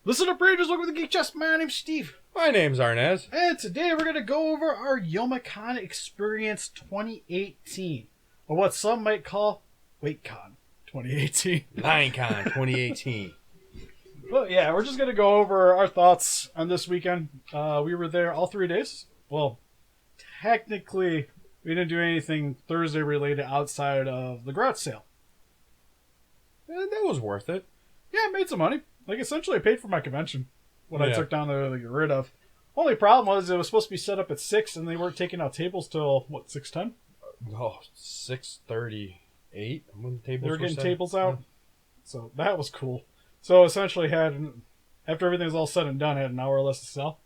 Listen up, Rangers. Welcome to the Geek Chest. My name's Steve. My name's Arnaz. And today we're going to go over our Youmacon Experience 2018. Or what some might call WaitCon 2018. LionCon 2018. Well, yeah, we're just going to go over our thoughts on this weekend. We were there all 3 days. Well, technically, we didn't do anything Thursday related outside of the garage sale. That was worth it. Yeah, I made some money. Like, essentially, I paid for my convention. What I Yeah. took down there to get rid of. Only problem was it was supposed to be set up at 6, and they weren't taking out tables till, what, 6:10? Oh, 6:38 when the tables They were getting set. tables out. So that was cool. So essentially after everything was all said and done, I had an hour less to sell.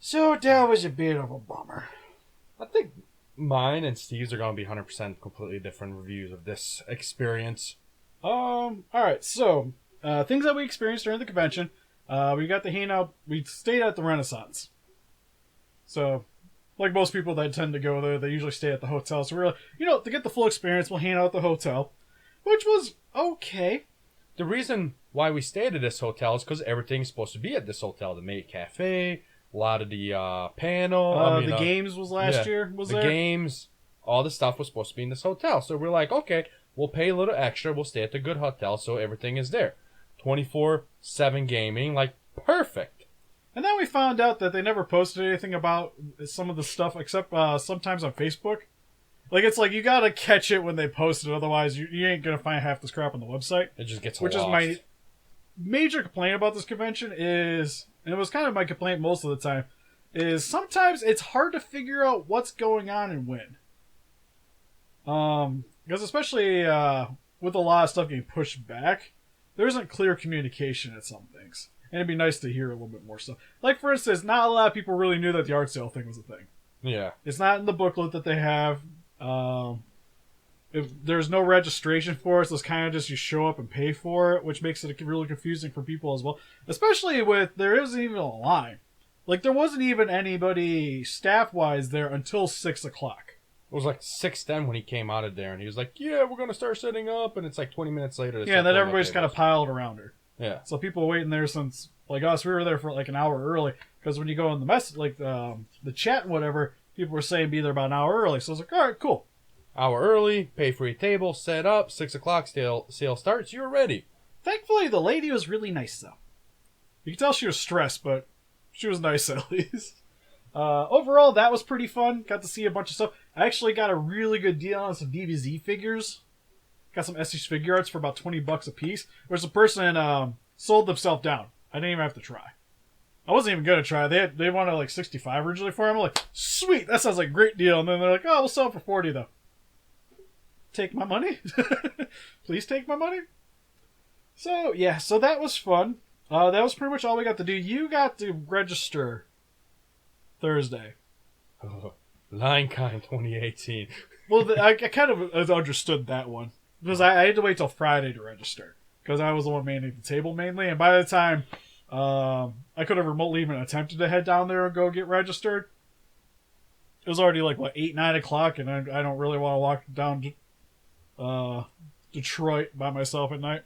So that was a bit of a bummer. I think mine and Steve's are going to be 100% completely different reviews of this experience. Alright, so, things that we experienced during the convention. We got to hang out, we stayed at the Renaissance. So, like most people that tend to go there, they usually stay at the hotel. So we were like, to get the full experience, we'll hang out at the hotel. Which was okay. The reason why we stayed at this hotel is because everything's supposed to be at this hotel. The Maid Cafe, a lot of the panel. The games was last year, was the there? games, all the stuff was supposed to be in this hotel. So we're like, okay, we'll pay a little extra. We'll stay at the good hotel so everything is there. 24/7 gaming, like perfect. And then we found out that they never posted anything about some of the stuff except sometimes on Facebook. Like, it's like you gotta catch it when they post it, otherwise you ain't gonna find half this crap on the website. It just gets Which lost. is my major complaint about this convention is, and it was kind of my complaint most of the time, is sometimes it's hard to figure out what's going on and when. Because especially with a lot of stuff getting pushed back, there isn't clear communication at some things. And it'd be nice to hear a little bit more stuff. Like, for instance, not a lot of people really knew that the art sale thing was a thing. Yeah. It's not in the booklet that they have. If there's no registration for it, so it's kind of just you show up and pay for it, which makes it really confusing for people as well. Especially with, there isn't even a line. Like, there wasn't even anybody staff-wise there until 6 o'clock. It was like 6:10 when he came out of there, and he was like, yeah, we're going to start setting up, and it's like 20 minutes later. Yeah, and then everybody's kind of piled around her. Yeah. So people waiting there since, like us, we were there for like an hour early, because when you go in the the chat and whatever, people were saying be there about an hour early. So I was like, alright, cool. Hour early, pay for your table, set up, 6 o'clock, sale starts, you're ready. Thankfully, the lady was really nice, though. You can tell she was stressed, but she was nice at least. Overall, that was pretty fun. Got to see a bunch of stuff. I actually got a really good deal on some DBZ figures. Got some SH figure arts for about $20 a piece. Whereas a person sold themselves down. I didn't even have to try. I wasn't even gonna try. They wanted like 65 originally for him. I'm like, sweet, that sounds like a great deal. And then they're like, oh, we'll sell it for 40 though. Take my money? Please take my money? So, yeah, so that was fun. That was pretty much all we got to do. You got to register Thursday. Oh, LionCon 2018. Well, I kind of understood that one. Because I had to wait till Friday to register. Because I was the one manning the table mainly. And by the time I could have remotely even attempted to head down there and go get registered, it was already like, 8, 9 o'clock. And I don't really want to walk down Detroit by myself at night.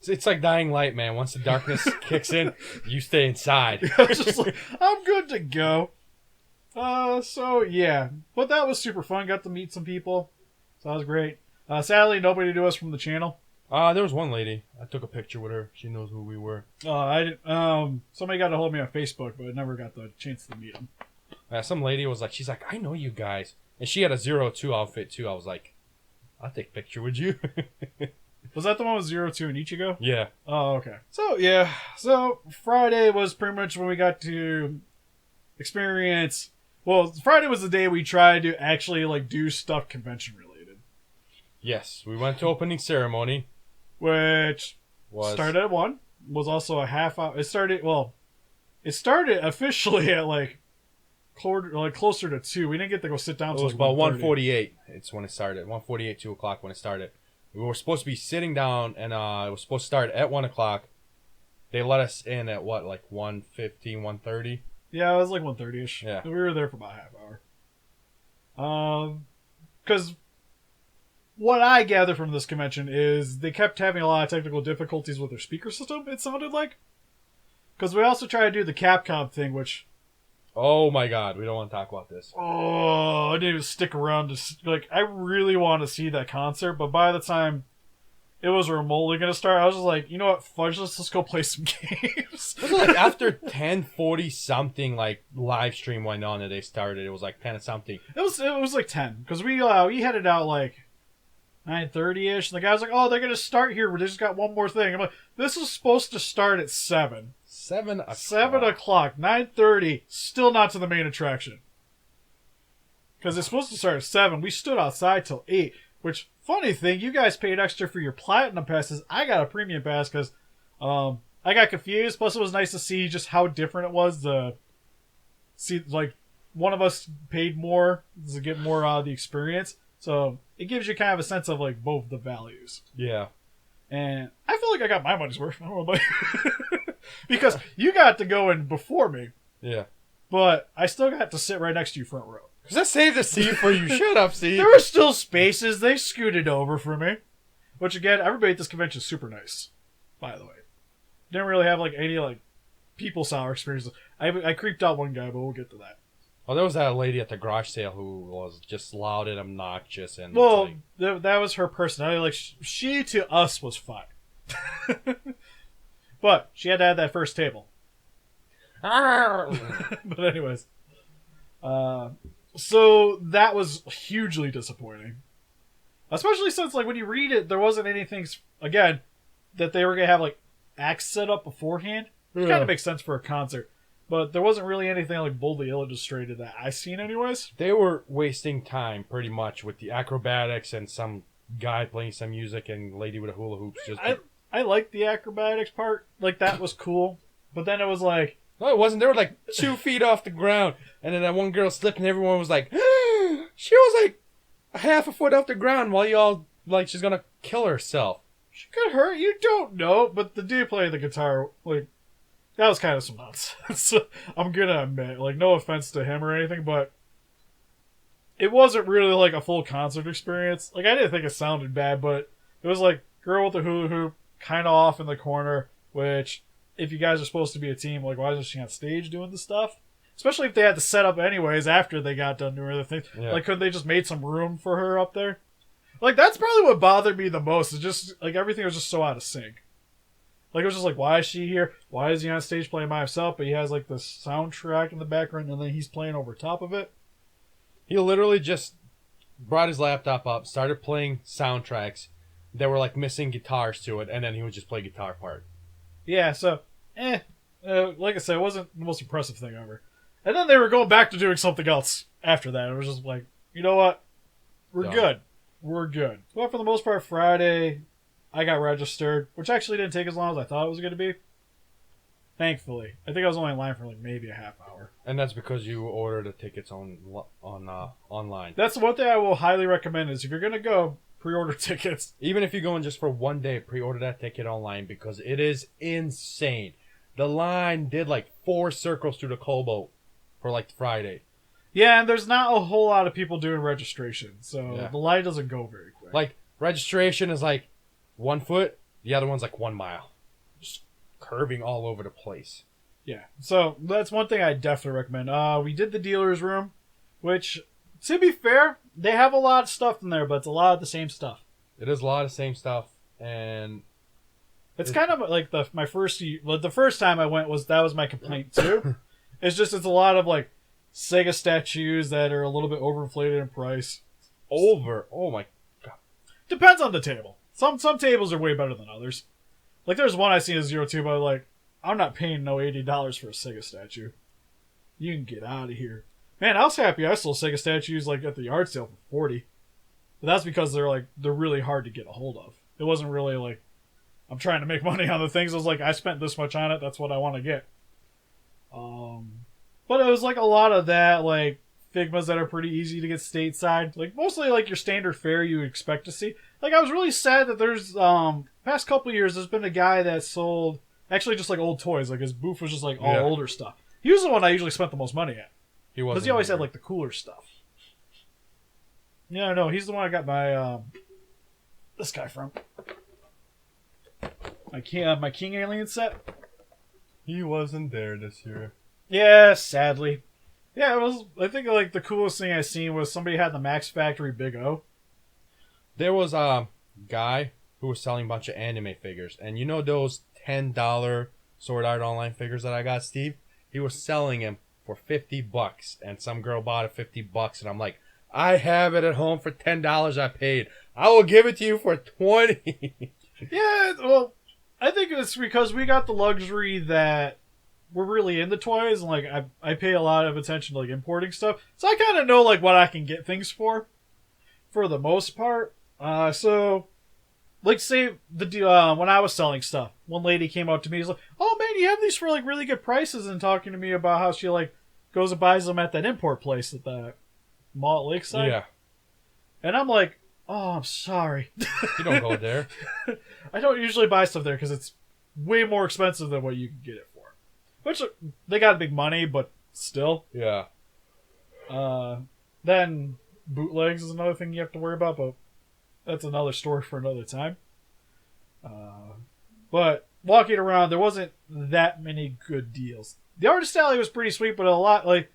It's like Dying Light, man. Once the darkness kicks in, you stay inside. I was just like, I'm good to go. So yeah, but that was super fun. Got to meet some people, so that was great. Sadly, nobody knew us from the channel. There was one lady. I took a picture with her. She knows who we were. Somebody got a hold of me on Facebook, but I never got the chance to meet them. Some lady was like, she's like, I know you guys, and she had a 02 outfit too. I was like, I'll take a picture with you. Was that the one with 02 and Ichigo? Yeah. Oh, okay. So yeah, so Friday was pretty much when we got to experience. Well, Friday was the day we tried to actually do stuff convention related. Yes, we went to opening ceremony, which started at 1. Was also a half hour. It started officially at closer to 2. We didn't get to go sit down. It was about 1:48. It's when it started. 1:48, 2 o'clock when it started. We were supposed to be sitting down, and it was supposed to start at 1 o'clock. They let us in at 1:15, 1:30. Yeah, it was like 1:30ish. Yeah. We were there for about a half hour. Because what I gather from this convention is they kept having a lot of technical difficulties with their speaker system, it sounded like. Because we also try to do the Capcom thing, which... Oh my god, we don't want to talk about this. Oh, I didn't even stick around to... Like, I really want to see that concert, but by the time it was remotely going to start, I was just like, you know what, fudge, let's just go play some games. Was it like after 10:40 something, like, live stream went on and they started? It was like 10 something. It was like 10, because we headed out like 9:30ish. The guy was like, "Oh, they're gonna start here. We just got one more thing." I'm like, "This is supposed to start at 7. 7 o'clock. 7 o'clock. 9:30. Still not to the main attraction. Because it's supposed to start at 7. We stood outside till 8. Which, funny thing, you guys paid extra for your platinum passes. I got a premium pass because I got confused. Plus, it was nice to see just how different it was. See, like, one of us paid more to get more out of the experience. So it gives you kind of a sense of like both the values. Yeah. And I feel like I got my money's worth. I don't know, because you got to go in before me. Yeah. But I still got to sit right next to you front row. Because I saved a seat for you. Shut up, Steve. There were still spaces. They scooted over for me. Which again, everybody at this convention is super nice. By the way. Didn't really have like any like people sour experiences. I creeped out one guy, but we'll get to that. Oh, there was that lady at the garage sale who was just loud and obnoxious, and well, that was her personality. Like she to us was fine, but she had to have that first table. But anyways, so that was hugely disappointing, especially since like when you read it, there wasn't anything again that they were gonna have like acts set up beforehand. Which kind of makes sense for a concert. But there wasn't really anything like boldly illustrated that I seen anyways. They were wasting time pretty much with the acrobatics and some guy playing some music and lady with a hula hoops. I liked the acrobatics part. Like that was cool. But then it was like... No, it wasn't. They were like 2 feet off the ground. And then that one girl slipped and everyone was like... She was like a half a foot off the ground while y'all like she's gonna kill herself. She could hurt. You don't know. But the dude playing the guitar, like... That was kind of some nonsense. I'm gonna admit, like, no offense to him or anything, but it wasn't really like a full concert experience. Like, I didn't think it sounded bad, but it was like girl with the hula hoop, kind of off in the corner. Which, if you guys are supposed to be a team, like, why isn't she on stage doing the stuff? Especially if they had to set up anyways after they got done doing other things. Yeah. Like, couldn't they just made some room for her up there? Like, that's probably what bothered me the most. It's just like everything was just so out of sync. Like, it was just like, why is she here? Why is he on stage playing by himself? But he has, like, this soundtrack in the background, and then he's playing over top of it. He literally just brought his laptop up, started playing soundtracks that were, like, missing guitars to it, and then he would just play guitar part. Yeah, so, like I said, it wasn't the most impressive thing ever. And then they were going back to doing something else after that. It was just like, you know what? We're good. We're good. Well, for the most part, Friday... I got registered, which actually didn't take as long as I thought it was going to be. Thankfully. I think I was only in line for like maybe a half hour. And that's because you ordered the tickets on online. That's the one thing I will highly recommend is if you're going to go, pre-order tickets. Even if you're going just for one day, pre-order that ticket online because it is insane. The line did like 4 circles through the Kobo for like Friday. Yeah, and there's not a whole lot of people doing registration, so the line doesn't go very quick. Like, registration is like 1 foot, the other one's like 1 mile. Just curving all over the place. Yeah, so that's one thing I definitely recommend. We did the dealer's room, which, to be fair, they have a lot of stuff in there, but it's a lot of the same stuff. It is a lot of the same stuff, and... It's kind of like the first time I went that was my complaint too. It's a lot of like Sega statues that are a little bit overinflated in price. Oh my god. Depends on the table. Some tables are way better than others. Like, there's one I seen at 02, but like, I'm not paying no $80 for a Sega statue. You can get out of here. Man, I was happy I sold Sega statues like at the yard sale for $40. But that's because they're really hard to get a hold of. It wasn't really like, I'm trying to make money on the things. I was like, I spent this much on it, that's what I want to get. But it was like a lot of that, like, Figmas that are pretty easy to get stateside. Like, mostly like your standard fare you would expect to see. Like, I was really sad that there's, past couple years, there's been a guy that sold, actually just like old toys. Like, his booth was just like all older stuff. He was the one I usually spent the most money at. He was. Because he always had like the cooler stuff. Yeah, no, he's the one I got my, this guy from. My King Alien set. He wasn't there this year. Yeah, sadly. Yeah, it was. I think like the coolest thing I seen was somebody had the Max Factory Big O. There was a guy who was selling a bunch of anime figures, and you know those $10 Sword Art Online figures that I got, Steve? He was selling them for $50, and some girl bought it $50, and I'm like, I have it at home for $10 I paid. I will give it to you for $20. Yeah, well, I think it's because we got the luxury that we're really into toys, and like I pay a lot of attention to like importing stuff, so I kind of know like what I can get things for the most part. So like say when I was selling stuff, one lady came up to me, and was like, "Oh man, you have these for like really good prices," and talking to me about how she like goes and buys them at that import place at the mall at Lakeside. Yeah. And I'm like, "Oh, I'm sorry." You don't go there. I don't usually buy stuff there because it's way more expensive than what you can get it for. Which they got big money, but still. Yeah. Then bootlegs is another thing you have to worry about, but that's another story for another time. But walking around, there wasn't that many good deals. The artist alley was pretty sweet, but a lot like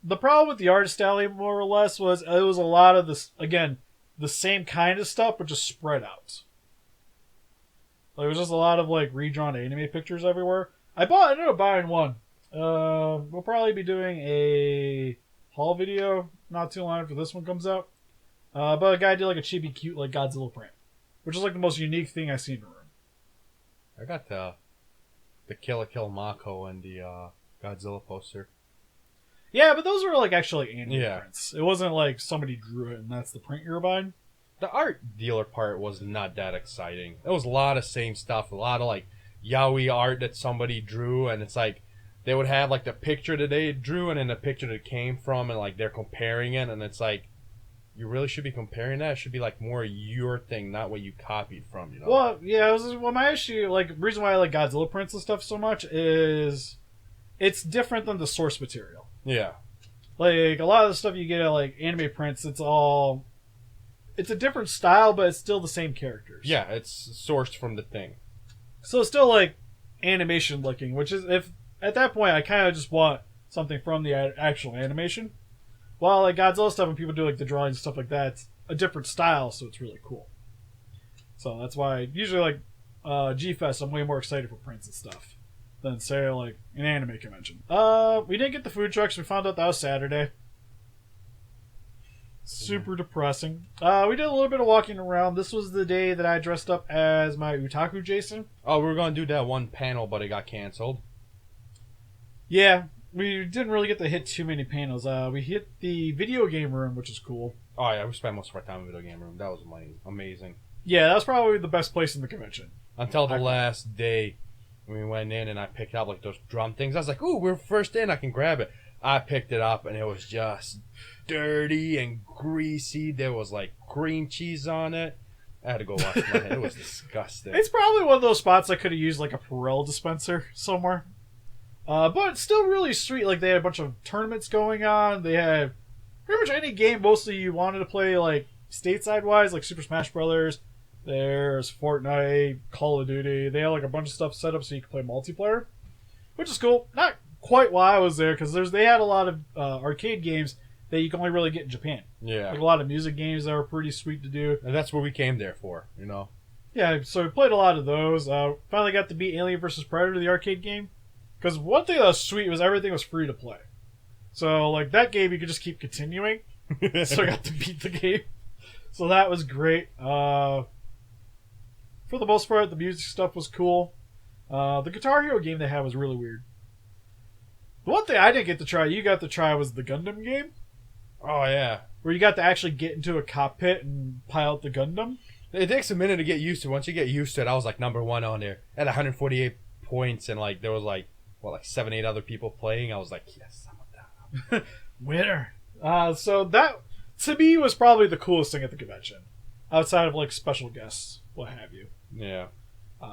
the problem with the artist alley more or less was it was a lot of this again the same kind of stuff, but just spread out. Like, it was just a lot of like redrawn anime pictures everywhere. I ended up buying one. We'll probably be doing a haul video not too long after this one comes out. But a guy did like a chibi cute like Godzilla print, which is like the most unique thing I've seen in a room. I got the Kill la Kill Mako and the Godzilla poster. Yeah, but those were like actually anime Yeah. prints. It wasn't like somebody drew it and that's the print you're buying. The art dealer part was not that exciting. There was a lot of same stuff, a lot of like yaoi art that somebody drew, and it's like they would have like the picture that they drew and then the picture that it came from, and like they're comparing it, and it's like you really should be comparing that. It should be like more your thing, not what you copied from, you know? Well, yeah, my issue, like, reason why I like Godzilla prints and stuff so much is it's different than the source material. Yeah. Like, a lot of the stuff you get at, like, anime prints, it's a different style, but it's still the same characters. Yeah, it's sourced from the thing. So it's still, like, animation looking, which is, if, at that point, I kind of just want something from the actual animation. While, like, Godzilla stuff, when people do, like, the drawings and stuff like that, it's a different style, so it's really cool. So that's why, usually, like, G-Fest, I'm way more excited for prints and stuff than, say, like, an anime convention. We didn't get the food trucks. We found out that was Saturday. Super depressing. We did a little bit of walking around. This was the day that I dressed up as my Otaku Jason. Oh, we were going to do that one panel, but it got canceled. Yeah, we didn't really get to hit too many panels. We hit the video game room, which is cool. Oh, yeah, we spent most of our time in the video game room. That was amazing. Yeah, that was probably the best place in the convention. Until the last day when we went in and I picked up like those drum things. I was like, ooh, we're first in. I can grab it. I picked it up and it was just dirty and greasy. There was like cream cheese on it. I had to go wash my hands. It was disgusting. It's probably one of those spots I could have used like a Perel dispenser somewhere. But it's still really sweet. Like, they had a bunch of tournaments going on. They had pretty much any game mostly you wanted to play, like, stateside-wise, like Super Smash Brothers. There's Fortnite, Call of Duty. They had, like, a bunch of stuff set up so you could play multiplayer, which is cool. Not quite why I was there, because they had a lot of arcade games that you can only really get in Japan. Yeah. Like, a lot of music games that were pretty sweet to do. And that's what we came there for, you know? Yeah, so we played a lot of those. Finally got to beat Alien vs. Predator, the arcade game. Because one thing that was sweet was everything was free to play. So, like, that game you could just keep continuing. So I got to beat the game. So that was great. For the most part, the music stuff was cool. The Guitar Hero game they had was really weird. The one thing I didn't get to try, you got to try, was the Gundam game. Oh, yeah. Where you got to actually get into a cockpit and pilot the Gundam. It takes a minute to get used to. Once you get used to it, I was like number one on there. At 148 points, and like there was like 7-8 other people playing. I was like, yes, I'm a down. Winner. So that, to me, was probably the coolest thing at the convention. Outside of, like, special guests, what have you. Yeah.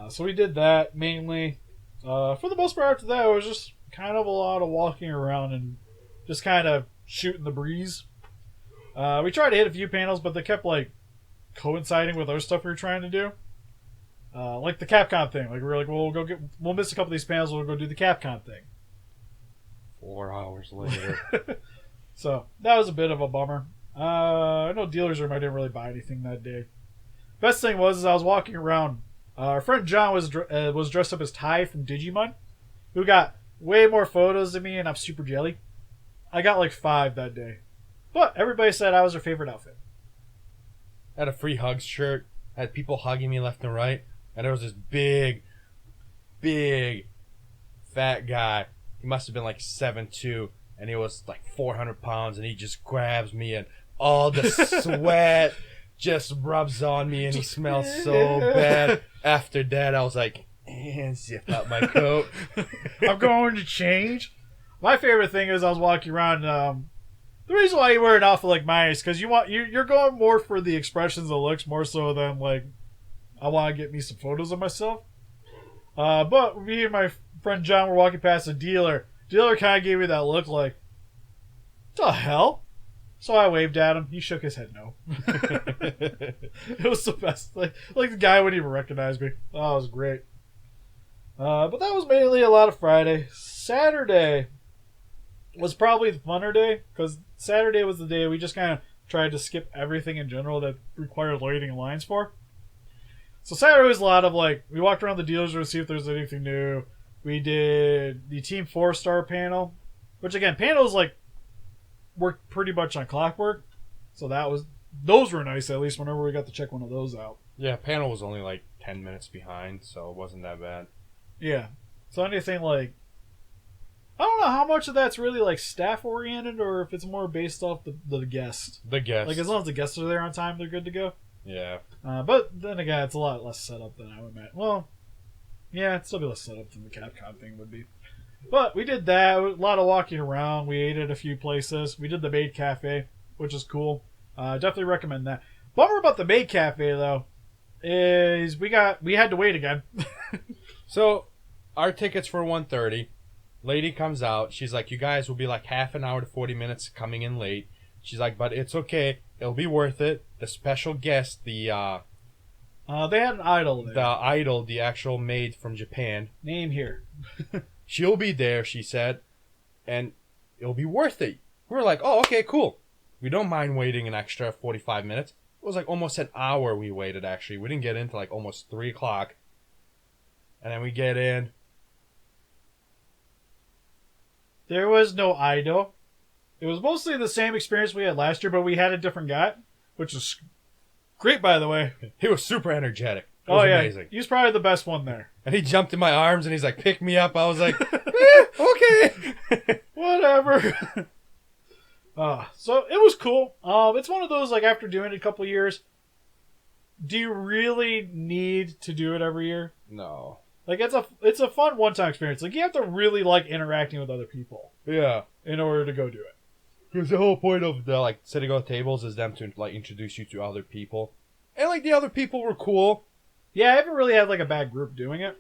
So we did that, mainly. For the most part after that, it was just kind of a lot of walking around and just kind of shooting the breeze. We tried to hit a few panels, but they kept, like, coinciding with other stuff we were trying to do. Like the Capcom thing. Like we were like, well, we'll miss a couple of these panels. We'll go do the Capcom thing. 4 hours later. So that was a bit of a bummer. I know Dealer's Room, I didn't really buy anything that day. Best thing was I was walking around. Our friend John was dressed up as Ty from Digimon, who got way more photos than me, and I'm super jelly. I got like 5 that day. But everybody said I was their favorite outfit. I had a free hugs shirt. I had people hugging me left and right. And there was this big, fat guy. He must have been like 7'2", and he was like 400 pounds, and he just grabs me, and all the sweat just rubs on me, and he smells so bad. After that, I was like, and zip up my coat. I'm going to change. My favorite thing is I was walking around. The reason why you wear an outfit like mine is because you're going more for the expressions and looks more so than like I want to get me some photos of myself. But me and my friend John were walking past a dealer. Dealer kind of gave me that look like, the hell? So I waved at him. He shook his head no. It was the best. Like the guy wouldn't even recognize me. Oh, it was great. But that was mainly a lot of Friday. Saturday was probably the funner day because Saturday was the day we just kind of tried to skip everything in general that required waiting in lines for. So Saturday was a lot of like, we walked around the dealers to see if there's anything new. We did the Team 4-star panel, which again, panels like worked pretty much on clockwork. So those were nice at least whenever we got to check one of those out. Yeah, panel was only like 10 minutes behind, so it wasn't that bad. Yeah. So anything like, I don't know how much of that's really like staff oriented or if it's more based off the guest. The guest. Like as long as the guests are there on time, they're good to go. Yeah. But then again, it's a lot less setup than I would imagine. Well, yeah, it'd still be less setup than the Capcom thing would be. But we did that. A lot of walking around. We ate at a few places. We did the Maid Cafe, which is cool. Definitely recommend that. Bummer about the Maid Cafe though is we had to wait again. So our tickets for 1:30. Lady comes out. She's like, you guys will be like half an hour to 40 minutes coming in late. She's like, but it's okay. It'll be worth it. The special guest, they had an idol there. The idol, the actual maid from Japan. Name here. She'll be there, she said, and it'll be worth it. We were like, oh, okay, cool. We don't mind waiting an extra 45 minutes. It was like almost an hour we waited, actually. We didn't get in till like almost 3 o'clock. And then we get in. There was no idol. It was mostly the same experience we had last year, but we had a different guy, which is great, by the way. He was super energetic. It was amazing. He was probably the best one there. And he jumped in my arms and he's like, pick me up. I was like, okay. Whatever. So it was cool. It's one of those, like, after doing it a couple years, do you really need to do it every year? No. Like, it's a fun one-time experience. Like, you have to really like interacting with other people. Yeah. In order to go do it. Because the whole point of the, like, sitting on tables is them to, like, introduce you to other people. And, like, the other people were cool. Yeah, I haven't really had, like, a bad group doing it.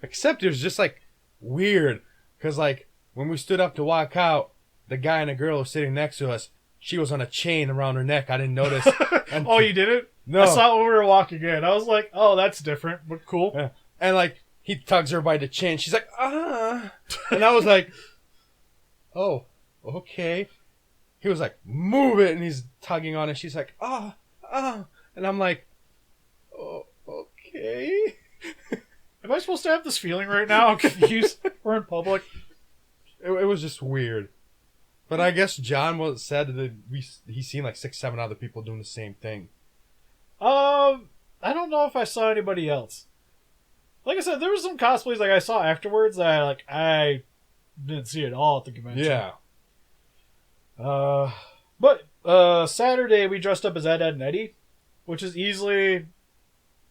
Except it was just, like, weird. Because, like, when we stood up to walk out, the guy and the girl who was sitting next to us, she was on a chain around her neck. I didn't notice. And, oh, you didn't? No. I saw it when we were walking in. I was like, oh, that's different, but cool. Yeah. And, like, he tugs her by the chin. She's like, ah. And I was like, oh, okay. He was like, move it. And he's tugging on it. She's like, ah. And I'm like, oh, okay. Am I supposed to have this feeling right now? I'm confused. We're in public. It was just weird. But I guess John said that he's seen like 6-7 other people doing the same thing. I don't know if I saw anybody else. Like I said, there was some cosplays like I saw afterwards that I didn't see at all at the convention. Yeah. But Saturday we dressed up as Ed, Edd, and Eddy, which is easily,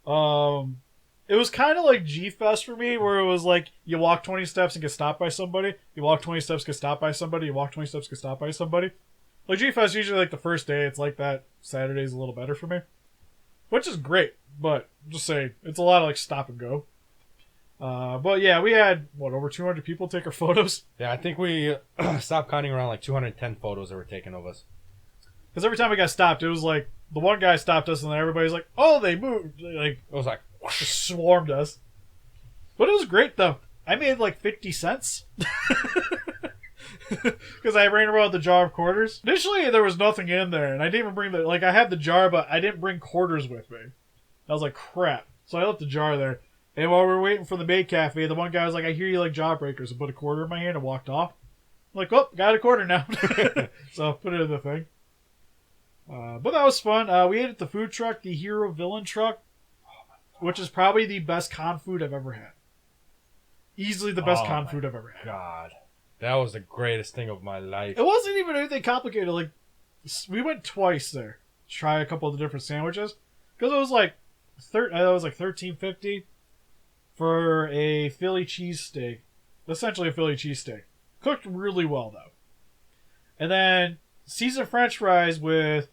it was kind of like G-Fest for me, where it was like you walk 20 steps and get stopped by somebody. You walk 20 steps, get stopped by somebody. You walk 20 steps, get stopped by somebody. Like G-Fest usually like the first day, it's like that. Saturday's a little better for me, which is great. But just say it's a lot of like stop and go. But yeah, we had over 200 people take our photos. Yeah, I think we stopped counting around like 210 photos that were taken of us. Because every time we got stopped, it was like the one guy stopped us, and then everybody's like, "Oh, they moved!" Like it was like, Just swarmed us. But it was great, though. I made like 50 cents. Because I ran around with the jar of quarters. Initially, there was nothing in there, and I didn't even bring the... Like, I had the jar, but I didn't bring quarters with me. I was like, crap. So I left the jar there. And while we were waiting for the Maid Cafe, the one guy was like, I hear you like jawbreakers, and put a quarter in my hand and walked off. I'm like, well, got a quarter now. So put it in the thing. But that was fun. We ate at the food truck, the Hero Villain truck, which is probably the best con food I've ever had. Easily the best con food I've ever had. God. That was the greatest thing of my life. It wasn't even anything complicated. Like, we went twice there to try a couple of the different sandwiches. Because it was like $13.50 for a Philly cheesesteak. Essentially a Philly cheesesteak. Cooked really well, though. And then seasoned french fries with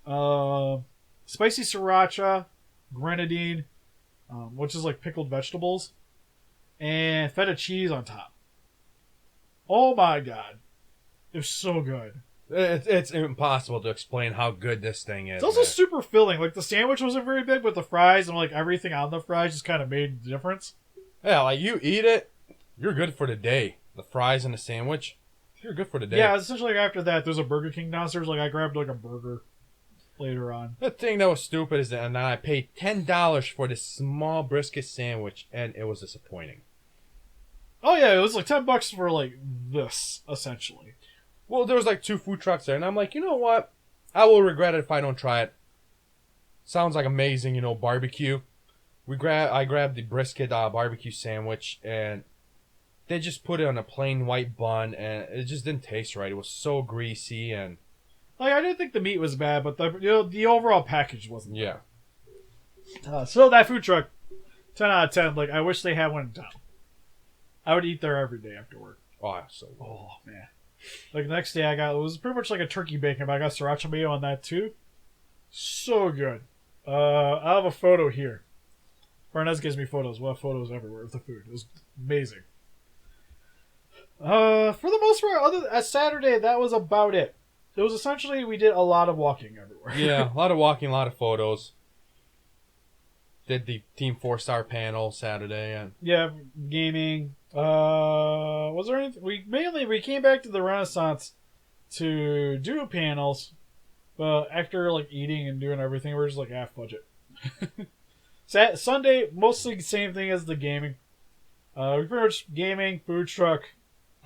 spicy sriracha, grenadine, which is like pickled vegetables, and feta cheese on top. Oh my god. It was so good. It's impossible to explain how good this thing is. It's also super filling. Like, the sandwich wasn't very big, but the fries and like everything on the fries just kind of made the difference. Yeah, like you eat it, you're good for the day. The fries and the sandwich, you're good for the day. Yeah, essentially after that, there's a Burger King downstairs. Like, I grabbed like a burger later on. The thing that was stupid is that I paid $10 for this small brisket sandwich, and it was disappointing. Oh yeah, it was like $10 for like this, essentially. Well, there was like 2 food trucks there, and I'm like, you know what? I will regret it if I don't try it. Sounds like amazing, barbecue. I grabbed the brisket barbecue sandwich, and they just put it on a plain white bun, and it just didn't taste right. It was so greasy, and like, I didn't think the meat was bad, but the overall package wasn't. Yeah. So that food truck, 10 out of 10. Like, I wish they had one in town. I would eat there every day after work. Oh, so good. Oh man. Like, the next day it was pretty much like a turkey bacon, but I got sriracha mayo on that too. So good. I have a photo here. Barnez gives me photos. We'll have photos everywhere of the food. It was amazing. For the most part, at Saturday, that was about it. It was essentially, we did a lot of walking everywhere. Yeah, a lot of walking, a lot of photos. Did the Team 4-star panel Saturday. And yeah, gaming. Was there anything? We came back to the Renaissance to do panels, but after like eating and doing everything, we're just like half budget. Sunday, mostly the same thing as the gaming. We pretty much gaming, food truck,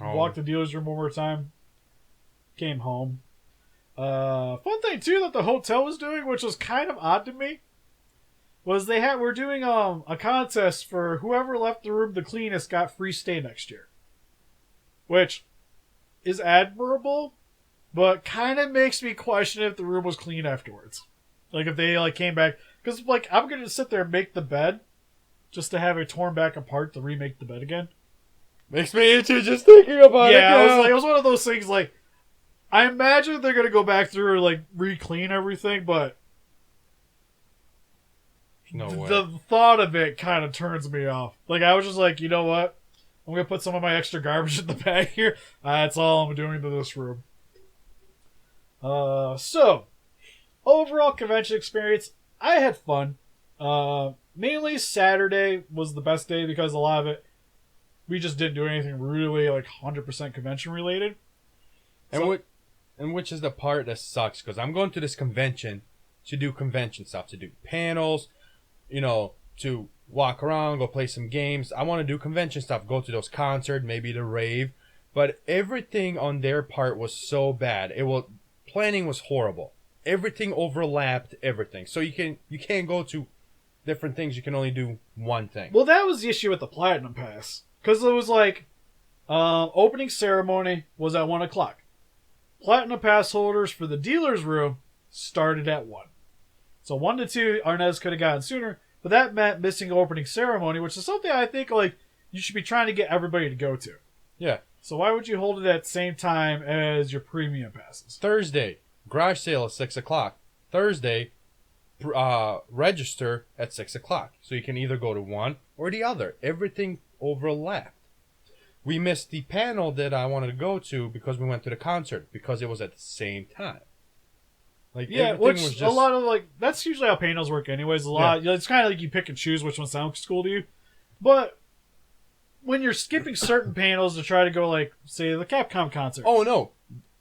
walked the dealer's room one more time, came home. Fun thing too that the hotel was doing, which was kind of odd to me, was we're doing a contest for whoever left the room the cleanest got free stay next year, which is admirable, but kind of makes me question if the room was clean afterwards. Like, if they like came back, because like I'm gonna sit there and make the bed just to have it torn back apart to remake the bed again. Makes me itchy just thinking about it. Yeah, it was one of those things. Like, I imagine they're gonna go back through and like re-clean everything, but no way. The thought of it kind of turns me off. Like, I was just like, you know what? I'm gonna put some of my extra garbage in the bag here. That's all I'm doing to this room. So overall convention experience, I had fun. Mainly Saturday was the best day because a lot of it, we just didn't do anything really like 100% convention related. And which is the part that sucks, because I'm going to this convention to do convention stuff, to do panels, to walk around, go play some games. I want to do convention stuff, go to those concerts, maybe the rave. But everything on their part was so bad. Planning was horrible. Everything overlapped everything. So you can't go to different things. You can only do one thing. Well, that was the issue with the Platinum Pass. Because it was like, opening ceremony was at 1 o'clock. Platinum Pass holders for the dealer's room started at 1. So 1 to 2, Arnez could have gotten sooner, but that meant missing opening ceremony, which is something I think like you should be trying to get everybody to go to. Yeah. So why would you hold it at the same time as your premium passes? Thursday, garage sale at 6 o'clock. Thursday, register at 6 o'clock. So you can either go to one or the other. Everything overlapped. We missed the panel that I wanted to go to because we went to the concert, because it was at the same time. Like Yeah, everything which was just a lot of like that's usually how panels work, anyways. A lot, it's kind of like you pick and choose which one sounds cool to you. But when you're skipping certain panels to try to go like, say, the Capcom concert. Oh no,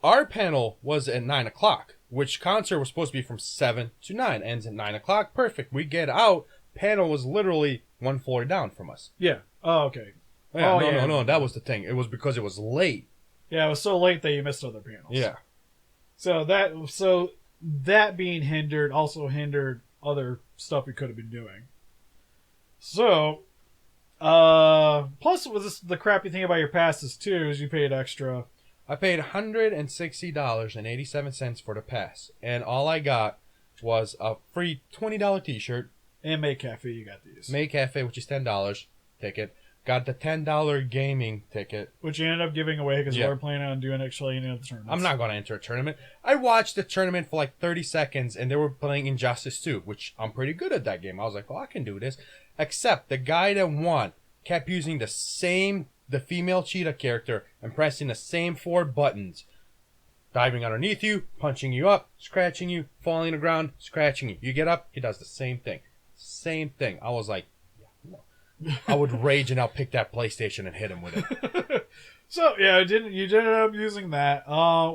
our panel was at 9 o'clock, which concert was supposed to be from 7 to 9. Ends at 9 o'clock. Perfect. We get out. Panel was literally one floor down from us. Yeah. Oh, okay. Yeah, Oh, no, yeah. no. That was the thing. It was because it was late. Yeah, it was so late that you missed other panels. Yeah. So that being hindered also hindered other stuff we could have been doing. So, plus with this, the crappy thing about your passes too is you paid extra. I paid $160.87 for the pass, and all I got was a free $20 T-shirt. And Maid Cafe, you got these. Maid Cafe, which is $10 ticket. Got the $10 gaming ticket, which you ended up giving away because Yeah. we were planning on doing actually any of the tournaments. I'm not going to enter a tournament. I watched the tournament for like 30 seconds, and they were playing Injustice 2, which I'm pretty good at that game. I was like, oh, I can do this. Except the guy that won kept using the female cheetah character and pressing the same 4 buttons. Diving underneath you, punching you up, scratching you, falling to the ground, scratching you. You get up, he does the same thing. Same thing. I was like, no. I would rage and I'll pick that PlayStation and hit him with it. So yeah, you did end up using that.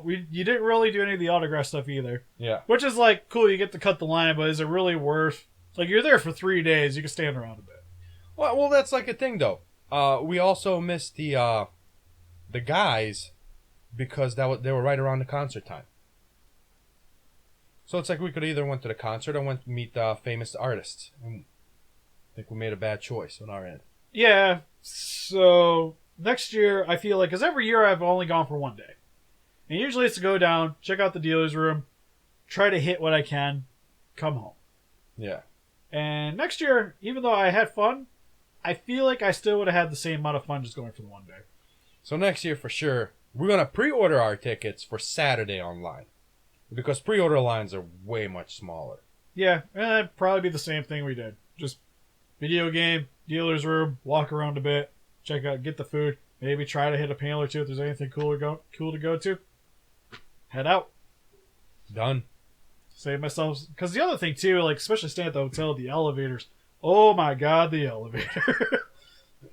You didn't really do any of the autograph stuff either. Yeah. Which is like cool, you get to cut the line, but is it really worth? Like you're there for 3 days, you can stand around a bit. Well, that's like a thing though. We also missed the guys because they were right around the concert time. So it's like we could either went to the concert or went to meet famous artists. And I think we made a bad choice on our end. Yeah. So next year, I feel like because every year I've only gone for 1 day, and usually it's to go down, check out the dealer's room, try to hit what I can, come home. Yeah. And next year, even though I had fun, I feel like I still would have had the same amount of fun just going for the 1 day. So next year for sure, we're gonna pre-order our tickets for Saturday online. Because pre-order lines are way much smaller. Yeah, and that'd probably be the same thing we did. Just video game, dealer's room, walk around a bit, check out, get the food, maybe try to hit a panel or two if there's anything cool to go to. Head out. Done. Save myself. Because the other thing too, like especially staying at the hotel, the elevators. Oh my god, the elevator.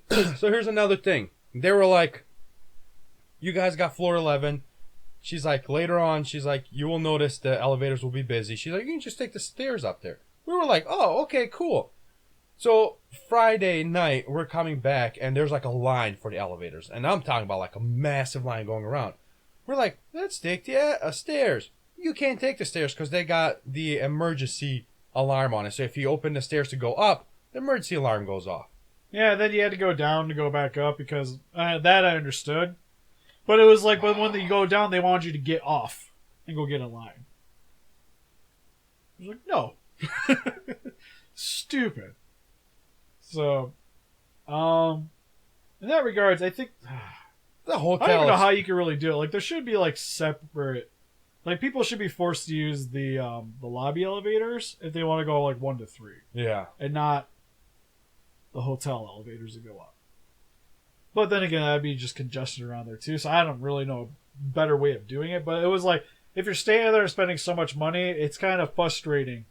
So here's another thing. They were like, you guys got floor 11. She's like, later on, she's like, you will notice the elevators will be busy. She's like, you can just take the stairs up there. We were like, oh, okay, cool. So Friday night, we're coming back, and there's like a line for the elevators. And I'm talking about like a massive line going around. We're like, let's take the stairs. You can't take the stairs because they got the emergency alarm on it. So if you open the stairs to go up, the emergency alarm goes off. Yeah, then you had to go down to go back up because that I understood. But it was like when you go down, they wanted you to get off and go get in line. I was like, no. Stupid. So, in that regards, I think The hotel. I don't even know how you can really do it. Like, there should be like separate. Like, people should be forced to use the lobby elevators if they want to go like 1 to 3, Yeah. and not the hotel elevators that go up. But then again, that'd be just congestion around there too. So I don't really know a better way of doing it. But it was like, if you're staying there and spending so much money, it's kind of frustrating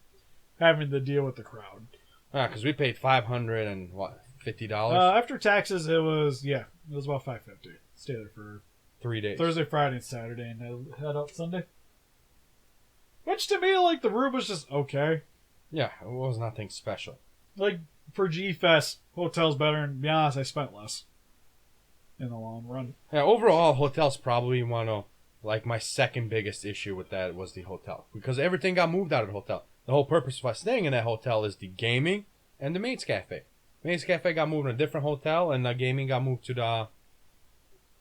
having to deal with the crowd. Because we paid $50. After taxes, it was about $550. Stay there for 3 days. Thursday, Friday, and Saturday, and head out Sunday. Which to me, like, the room was just okay. Yeah, it was nothing special. Like, for G-Fest, hotel's better, and to be honest, I spent less in the long run. Yeah, overall, hotel's probably like my second biggest issue with that was the hotel. Because everything got moved out of the hotel. The whole purpose of us staying in that hotel is the gaming and the Maid Cafe. Maid Cafe got moved in a different hotel, and the gaming got moved to the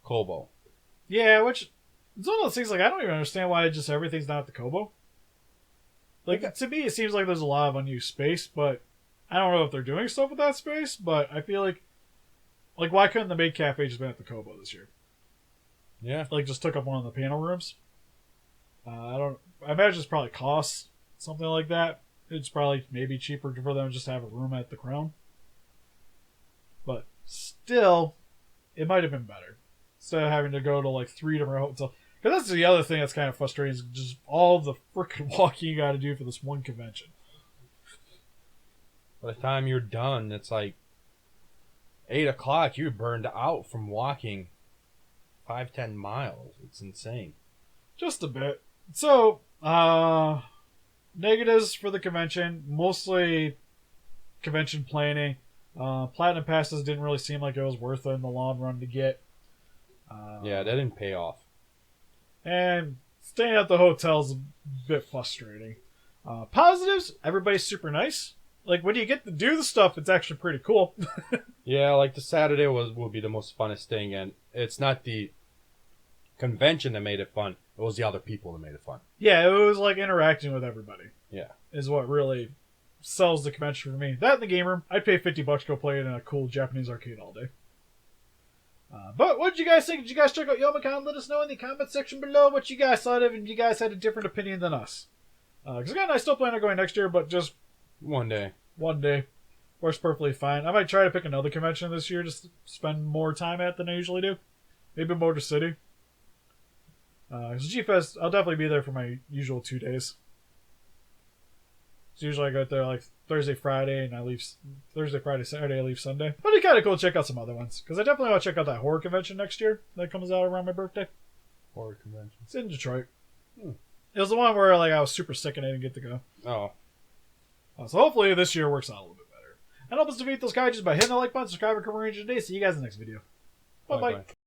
Kobo. Yeah, which, it's one of those things, like, I don't even understand why just everything's not at the Kobo. Like, to me, it seems like there's a lot of unused space, but I don't know if they're doing stuff with that space, but I feel like, why couldn't the Maid Cafe just been at the Kobo this year? Yeah. Like, just took up one of the panel rooms? I imagine it's probably costs, something like that. It's probably maybe cheaper for them just to have a room at the Crown. But still, it might have been better. Instead of having to go to like 3 different hotels. Because that's the other thing that's kind of frustrating is just all the freaking walking you got to do for this one convention. By the time you're done, it's like 8 o'clock. You're burned out from walking 5-10 miles. It's insane. Just a bit. So, negatives for the convention, mostly convention planning. Platinum passes didn't really seem like it was worth it in the long run to get. Yeah, that didn't pay off. And staying at the hotel is a bit frustrating. Positives, everybody's super nice. Like, when you get to do the stuff, it's actually pretty cool. Yeah, like the Saturday will be the most funnest thing, and it's not the convention that made it fun. It was the other people that made it fun. Yeah, it was like interacting with everybody. Yeah. Is what really sells the convention for me. That in the game room, I'd pay $50 to go play it in a cool Japanese arcade all day. But what did you guys think? Did you guys check out Youmacon? Let us know in the comment section below what you guys thought of it, and you guys had a different opinion than us. Because Scott and I still plan on going next year, but just One day. Works perfectly fine. I might try to pick another convention this year to spend more time at than I usually do. Maybe Motor City. G-Fest, I'll definitely be there for my usual 2 days. So usually I go there like Thursday, Friday, and I leave Thursday, Friday, Saturday, I leave Sunday. But it'd be kind of cool to check out some other ones. Because I definitely want to check out that horror convention next year that comes out around my birthday. Horror convention. It's in Detroit. It was the one where like I was super sick and I didn't get to go. Oh. So hopefully this year works out a little bit better. And help us defeat those kaijus by hitting the like button, subscribe, and come range today. See you guys in the next video. Bye-bye.